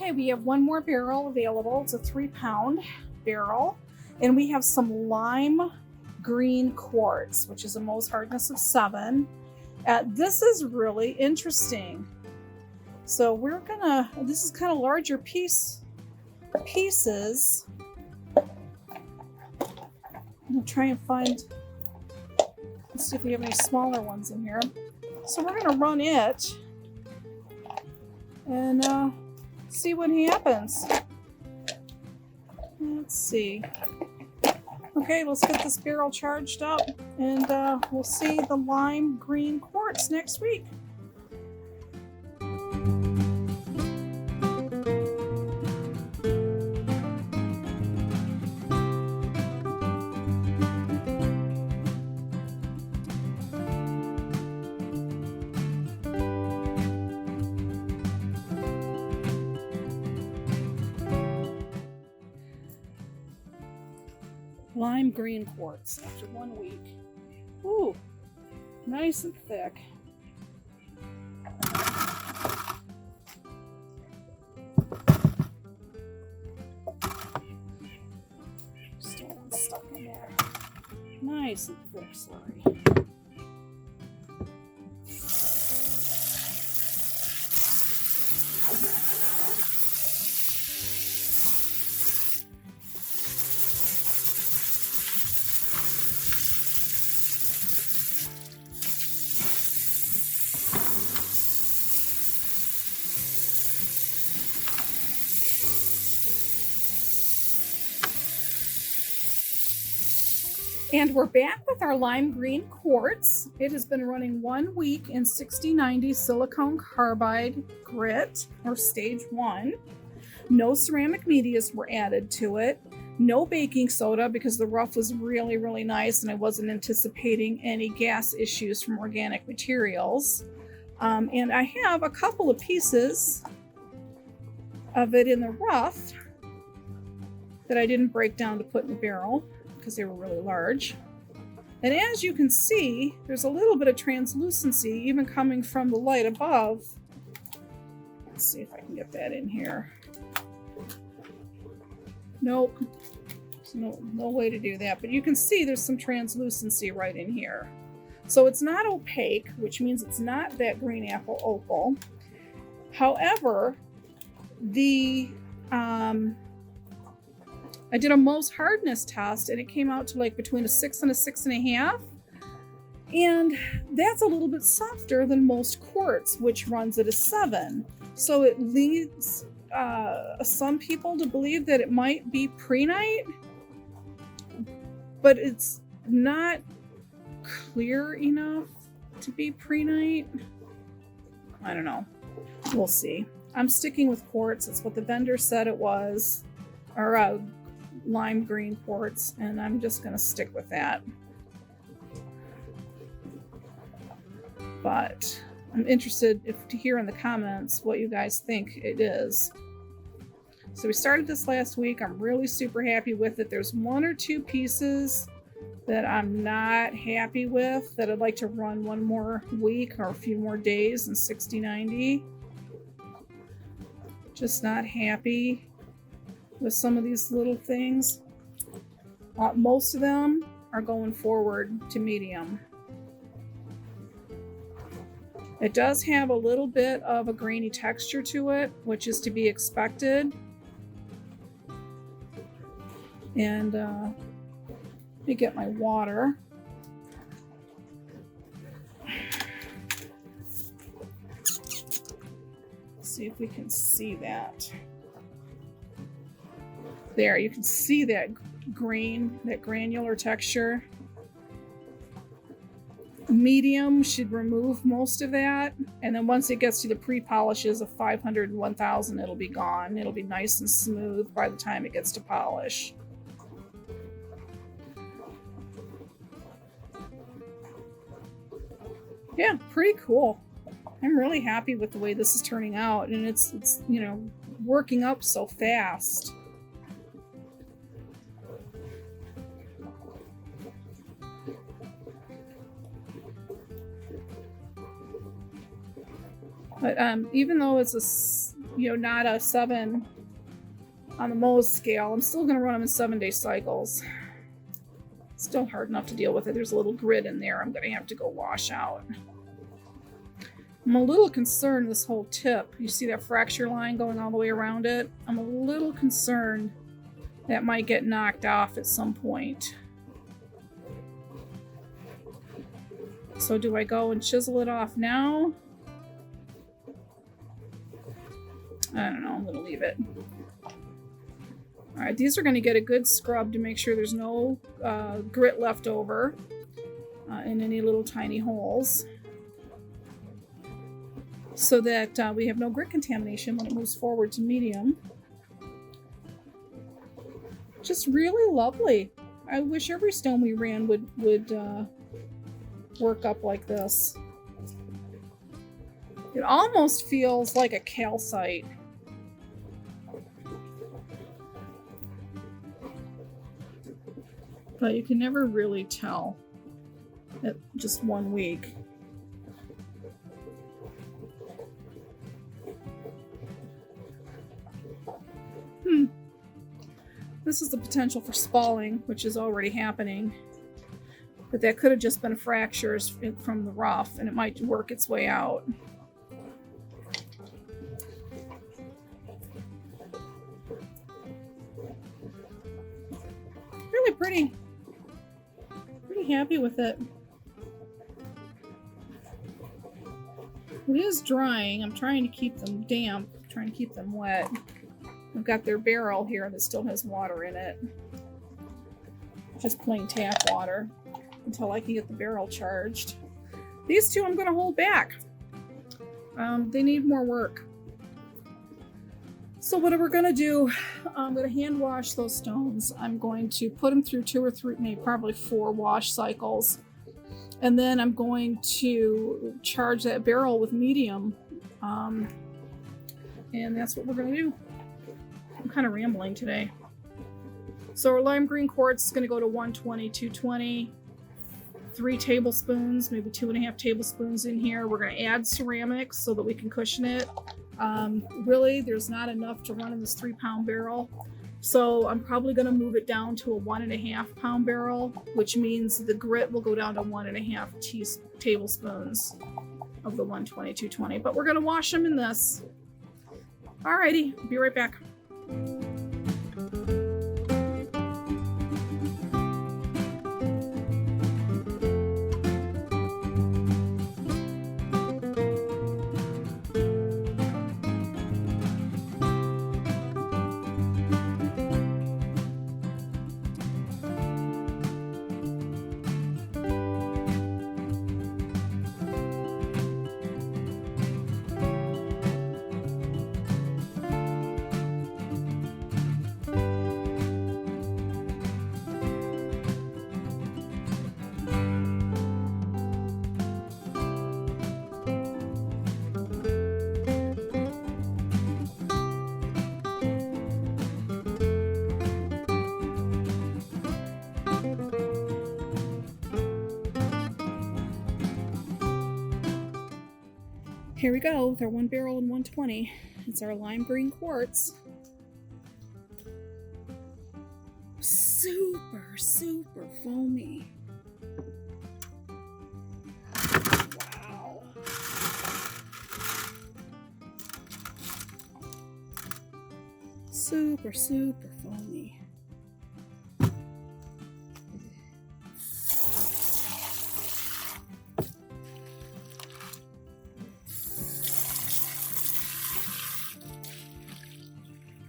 Okay, we have one more barrel available. It's a 3-pound barrel. And we have some lime green quartz, which is a Mohs hardness of 7. This is really interesting. So we're gonna, this is kind of larger pieces. I'm gonna try and find, let's see if we have any smaller ones in here. So we're gonna run it and see what happens. Let's see. Okay, let's get this barrel charged up and we'll see the lime green quartz next week. Lime green quartz after 1 week. Ooh, nice and thick. Still stuck in there. Nice and thick, sorry. And we're back with our lime green quartz. It has been running 1 week in 6090 silicone carbide grit, or stage 1. No ceramic medias were added to it. No baking soda because the rough was really, really nice and I wasn't anticipating any gas issues from organic materials. And I have a couple of pieces of it in the rough that I didn't break down to put in the barrel because they were really large. And as you can see, there's a little bit of translucency even coming from the light above. Let's see if I can get that in here. Nope, there's no way to do that, but you can see there's some translucency right in here. So it's not opaque, which means it's not that green apple opal. However, I did a Mohs hardness test and it came out to like between a 6 and a 6.5. And that's a little bit softer than most quartz, which runs at a 7. So it leads some people to believe that it might be prehnite, but it's not clear enough to be prehnite. I don't know. We'll see. I'm sticking with quartz. It's what the vendor said it was, or lime green quartz, and I'm just going to stick with that. But I'm interested to hear in the comments what you guys think it is. So we started this last week. I'm really super happy with it. There's 1 or 2 pieces that I'm not happy with that I'd like to run 1 more week or a few more days in 6090. Just not happy with some of these little things. Most of them are going forward to medium. It does have a little bit of a grainy texture to it, which is to be expected. And let me get my water. Let's see if we can see that. There, you can see that grain, that granular texture. Medium should remove most of that, and then once it gets to the pre-polishes of 500 and 1000, it'll be gone. It'll be nice and smooth by the time it gets to polish. Yeah, pretty cool. I'm really happy with the way this is turning out, and it's you know, working up so fast. But even though it's not a 7 on the Mohs scale. I'm still going to run them in 7-day cycles. Still hard enough to deal with it. There's a little grit in there I'm going to have to go wash out. I'm a little concerned this whole tip. You see that fracture line going all the way around it? I'm a little concerned that might get knocked off at some point. So do I go and chisel it off now? I don't know. I'm going to leave it. All right, these are going to get a good scrub to make sure there's no grit left over in any little tiny holes, so that we have no grit contamination when it moves forward to medium. Just really lovely. I wish every stone we ran would work up like this. It almost feels like a calcite. But you can never really tell at just 1 week. This is the potential for spalling, which is already happening. But that could have just been fractures from the rough, and it might work its way out. Really pretty. Pretty happy with it. It is drying. I'm trying to keep them damp, trying to keep them wet. I've got their barrel here that still has water in it. Just plain tap water until I can get the barrel charged. These two I'm going to hold back. They need more work. So what we're going to do, I'm going to hand wash those stones. I'm going to put them through 2 or 3, maybe probably 4 wash cycles. And then I'm going to charge that barrel with medium. And that's what we're going to do. I'm kind of rambling today. So our lime green quartz is going to go to 120, 220, 3 tablespoons, maybe 2.5 tablespoons in here. We're going to add ceramics so that we can cushion it. Really, there's not enough to run in this 3-pound barrel. So I'm probably going to move it down to a 1.5 pound barrel, which means the grit will go down to 1.5 tablespoons of the 120, 220. But we're going to wash them in this. Alrighty, I'll be right back. Here we go with our 1 barrel and 120. It's our lime green quartz. Super, super foamy. Wow. Super, super foamy.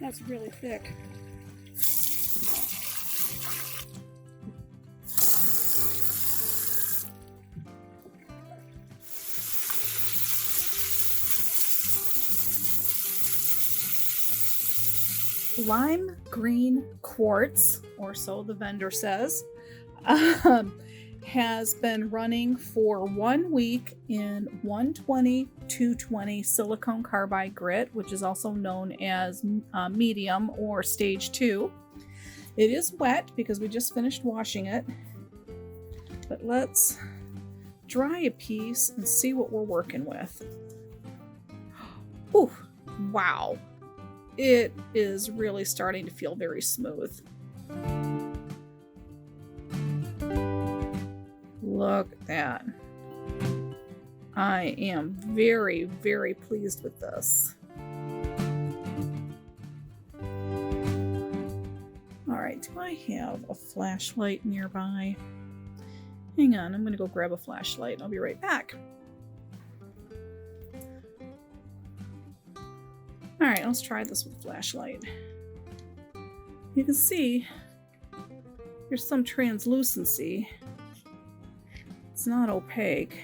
That's really thick. Lime green quartz, or so the vendor says, has been running for 1 week in 120, 220 silicone carbide grit, which is also known as medium or stage 2. It is wet because we just finished washing it, but let's dry a piece and see what we're working with. Ooh, wow, it is really starting to feel very smooth. Look at that. I am very, very pleased with this. All right, do I have a flashlight nearby? Hang on, I'm gonna go grab a flashlight and I'll be right back. All right, let's try this with a flashlight. You can see there's some translucency. It's not opaque.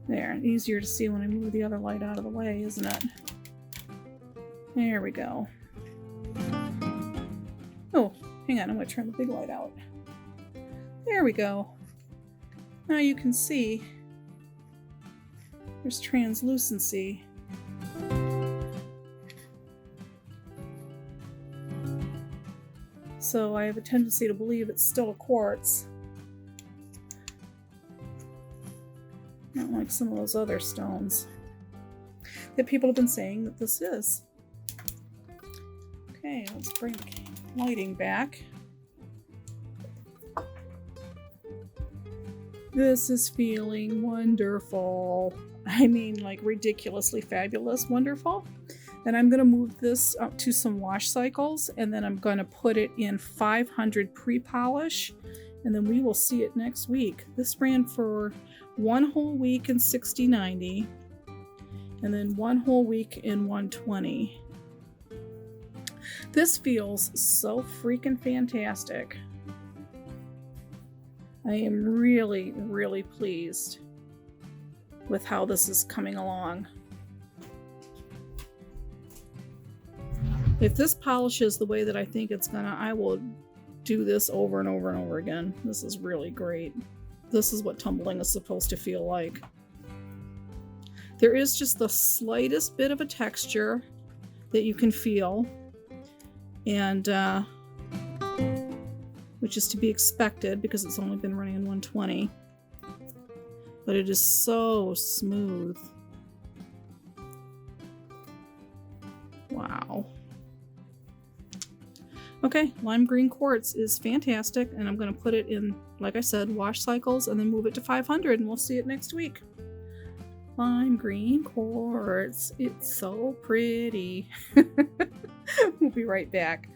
There, easier to see when I move the other light out of the way, isn't it? There we go. Oh, hang on, I'm going to turn the big light out. There we go. Now you can see there's translucency. So I have a tendency to believe it's still a quartz. Not like some of those other stones that people have been saying that this is. Okay, let's bring the lighting back. This is feeling wonderful. I mean, like ridiculously fabulous wonderful. And I'm going to move this up to some wash cycles, and then I'm going to put it in 500 pre-polish, and then we will see it next week. This ran for 1 whole week in 60/90, and then 1 whole week in 120. This feels so freaking fantastic. I am really, really pleased with how this is coming along. If this polishes the way that I think it's gonna, I will do this over and over and over again. This is really great. This is what tumbling is supposed to feel like. There is just the slightest bit of a texture that you can feel, and which is to be expected because it's only been running in 120. But it is so smooth. Wow. Okay, lime green quartz is fantastic, and I'm going to put it in, like I said, wash cycles and then move it to 500, and we'll see it next week. Lime green quartz. It's so pretty. We'll be right back.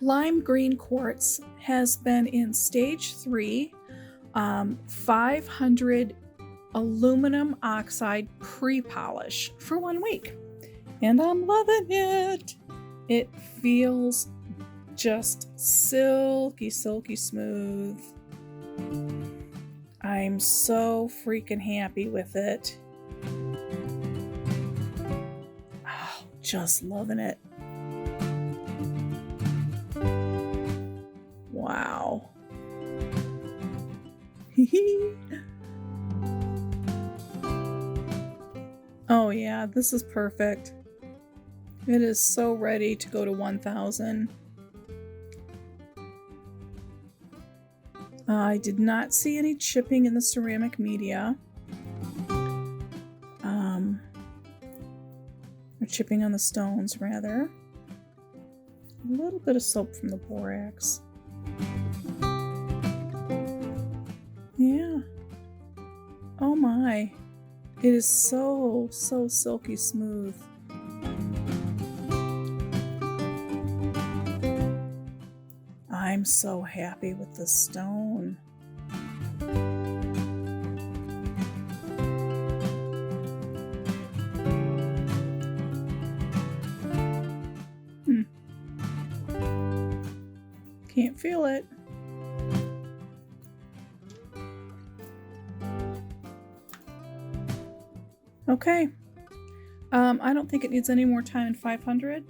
Lime green quartz has been in stage 3, 500 aluminum oxide pre-polish for 1 week, and I'm loving it. It feels just silky, silky smooth. I'm so freaking happy with it. Oh, just loving it. Wow. Oh yeah, this is perfect. It is so ready to go to 1000. I did not see any chipping in the ceramic media. Or chipping on the stones, rather. A little bit of soap from the borax. Yeah. Oh my. It is so, so silky smooth. I'm so happy with the stone. Can't feel it. Okay. I don't think it needs any more time in 500.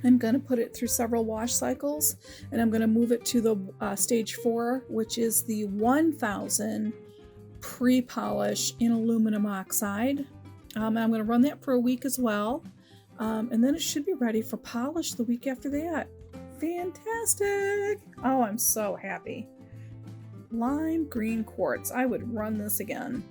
I'm going to put it through several wash cycles, and I'm going to move it to the stage 4, which is the 1000 pre-polish in aluminum oxide. And I'm going to run that for a week as well. And then it should be ready for polish the week after that. Fantastic! Oh, I'm so happy. Lime green quartz. I would run this again.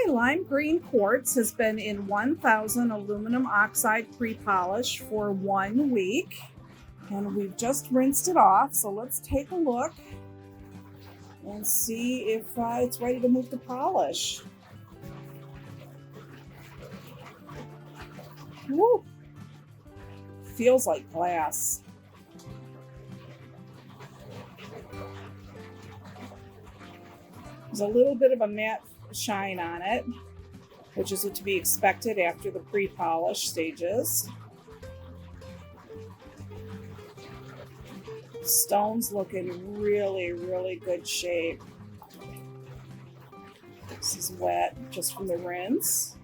Lime green quartz has been in 1000 aluminum oxide pre-polish for 1 week, and we've just rinsed it off. So let's take a look and see if it's ready to move to polish. Woo! Feels like glass. There's a little bit of a matte shine on it, which is to be expected after the pre-polish stages. Stone's looking really, really good shape. This is wet just from the rinse.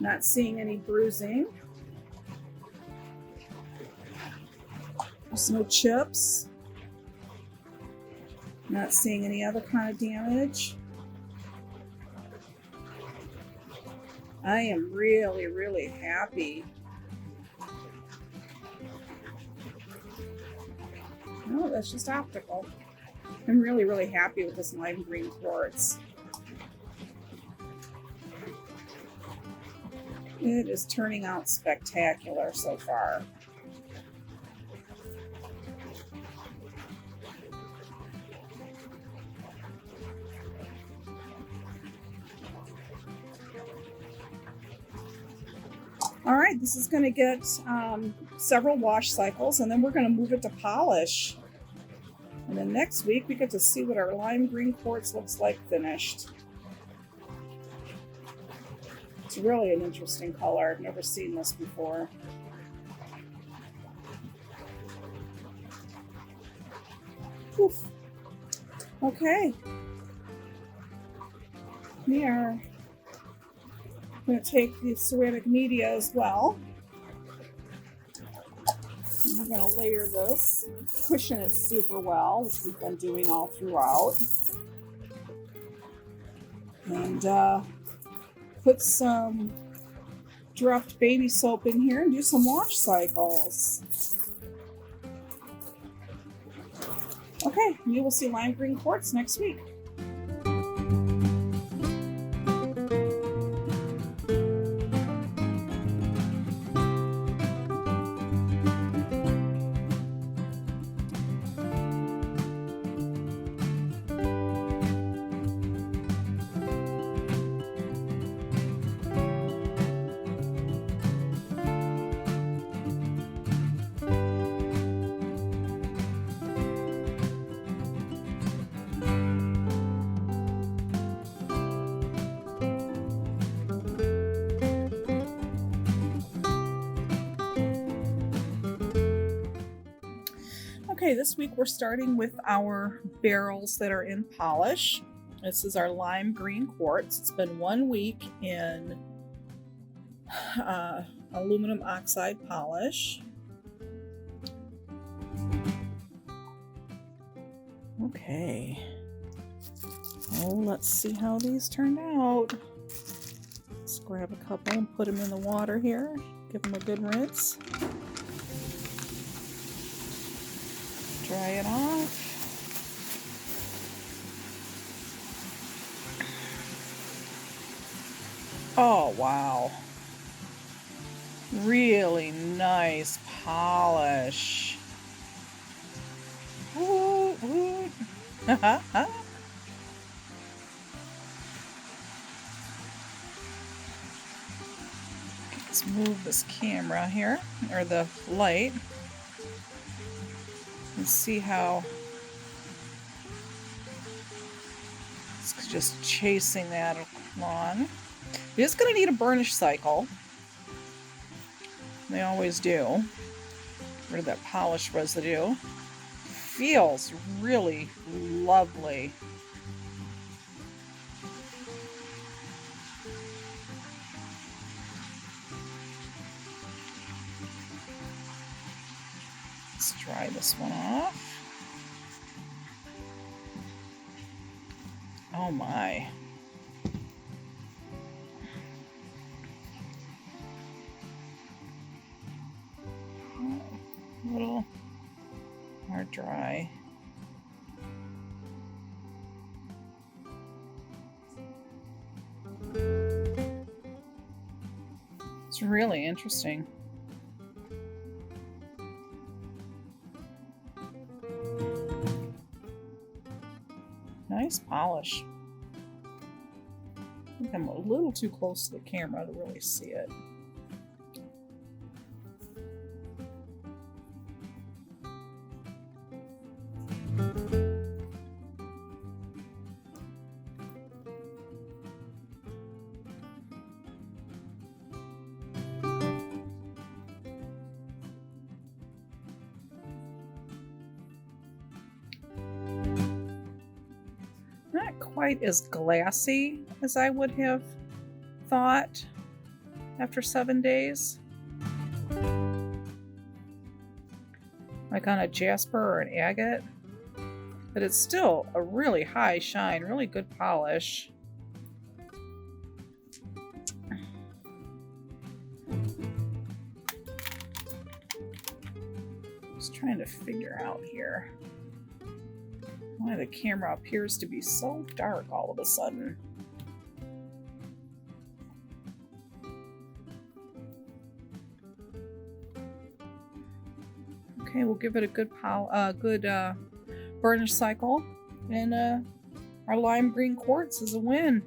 Not seeing any bruising. There's no chips. Not seeing any other kind of damage. I am really, really happy. Oh, that's just optical. I'm really, really happy with this lime green quartz. It is turning out spectacular so far. All right, this is going to get several wash cycles, and then we're going to move it to polish. And then next week we get to see what our lime green quartz looks like finished. It's really an interesting color. I've never seen this before. Oof. Okay. We are going to take the ceramic media as well. And we're going to layer this, cushion it super well, which we've been doing all throughout. And put some dropped baby soap in here and do some wash cycles. Okay, we will see lime green quartz next week. Okay, this week we're starting with our barrels that are in polish. This is our lime green quartz. It's been 1 week in aluminum oxide polish. Okay. Oh, let's see how these turned out. Let's grab a couple and put them in the water here. Give them a good rinse. Dry it off. Oh, wow. Really nice polish. Woo, woo. Let's move this camera here, or the light, and see how it's just chasing that along. It is going to need a burnish cycle. They always do. Get rid of that polish residue. Feels really lovely. Let's dry this one off. Oh my. A little more dry. It's really interesting. Nice polish. I think I'm a little too close to the camera to really see it. Not quite as glassy as I would have thought after 7 days. Like on a jasper or an agate. But it's still a really high shine, really good polish. Just trying to figure out here why the camera appears to be so dark all of a sudden. Okay, we'll give it a good burnish cycle, and our lime green quartz is a win.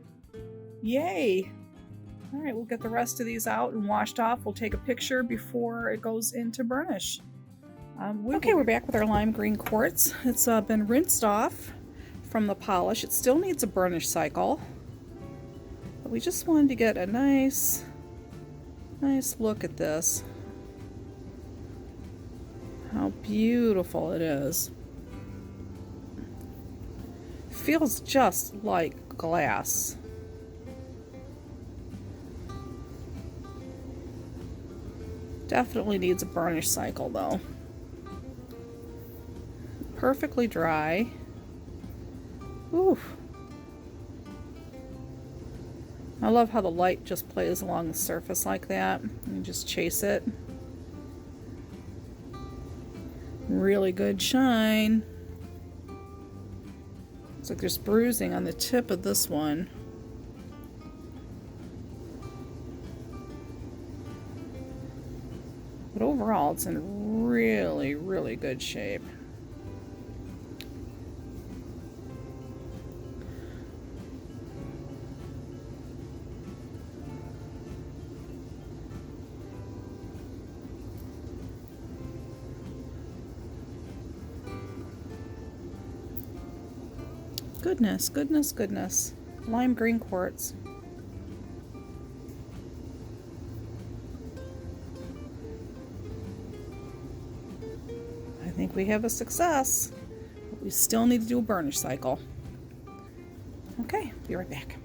Yay! All right, we'll get the rest of these out and washed off. We'll take a picture before it goes into burnish. Okay, we're back with our lime green quartz. It's been rinsed off from the polish. It still needs a burnish cycle, but we just wanted to get a nice look at this. How beautiful it is. Feels just like glass. Definitely needs a burnish cycle though. Perfectly dry. Ooh. I love how the light just plays along the surface like that. You just chase it. Really good shine. Looks like there's bruising on the tip of this one. But overall, it's in really, really good shape. Goodness, goodness, goodness. Lime green quartz. I think think we have a success. But we still need to do a burnish cycle. Okay, be right back.